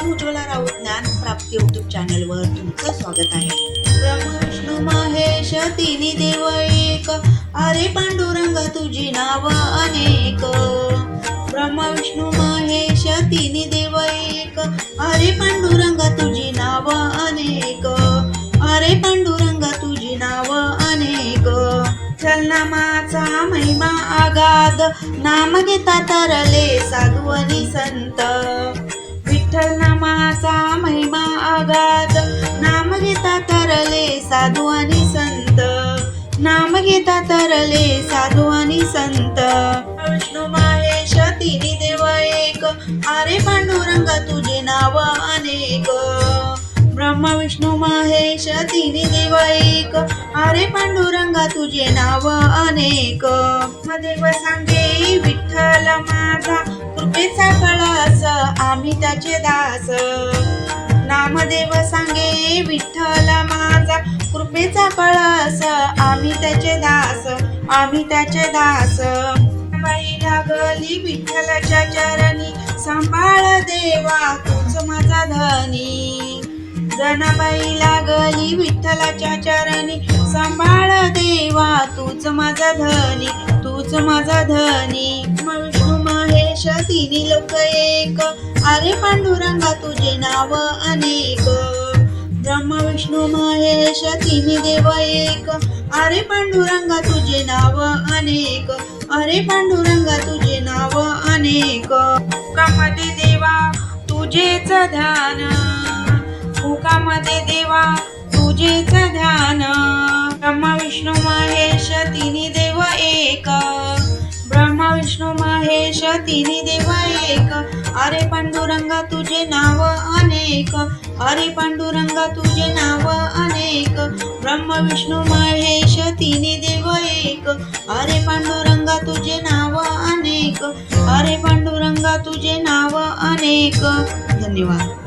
उज्ज्वला राऊत ज्ञान प्राप्ती यूट्यूब चॅनलवर तुमचं स्वागत आहे. ब्रह्म विष्णू महेश तिन्ही देव एक, अरे पांडुरंग तुझी नाव अनेक. ब्रह्म विष्णू महेश तिन्ही देव एक, अरे पांडुरंग तुझी नाव अनेक. अरे पांडुरंग तुझी नाव अनेक. चलनामाचा महिमा आगाध, नाम घेता तरले साधू आणि संत. विठ्ठल नामाचा महिमा आगाध, नाम घेता तरले साधू आणि संत. नाम घेता तरले साधू आणि संत. विष्णू महेश तिन्ही देव एक, अरे पांडुरंग तुझे नाव अनेक. ब्रह्म विष्णू महेश तिन्ही देव एक, अरे पांडुरंगा तुझे नाव अनेक. देव सांगे विठ्ठल माझा, कृपेचा कळस आम्ही त्याचे दास. नामदेव सांगे विठ्ठल माझा, कृपेचा कळस आम्ही त्याचे दास. आम्ही त्याचे दास. बाई लागली विठ्ठलाच्या चरणी, सांभाळ देवा तूच माझा धनी. जनाबाई लागली विठ्ठलाच्या चरणी, सांभाळ देवा तूच माझा धनी. तूच माझा धनी. विष्णू महेश तिन्ही लोक एक, अरे पांडुरंगा तुझे नाव अनेक. ब्रह्म विष्णू महेश तिन्ही देव एक, अरे पांडुरंगा तुझे नाव अनेक. अरे पांडुरंगा तुझे नाव अनेक. कामध्ये देवा तुझेच ध्यान, मुखामध्ये देवा तुझेच ध्यान. ब्रह्मा विष्णू महेश तिन्ही देव एक. ब्रह्मा विष्णू महेश तिन्ही देव एक, अरे पांडुरंगा तुझे नाव अनेक. अरे पांडुरंगा तुझे नाव अनेक. ब्रह्मा विष्णू महेश तिन्ही देव एक, अरे पांडुरंगा तुझे नाव अनेक. अरे पांडुरंगा तुझे नाव अनेक. धन्यवाद.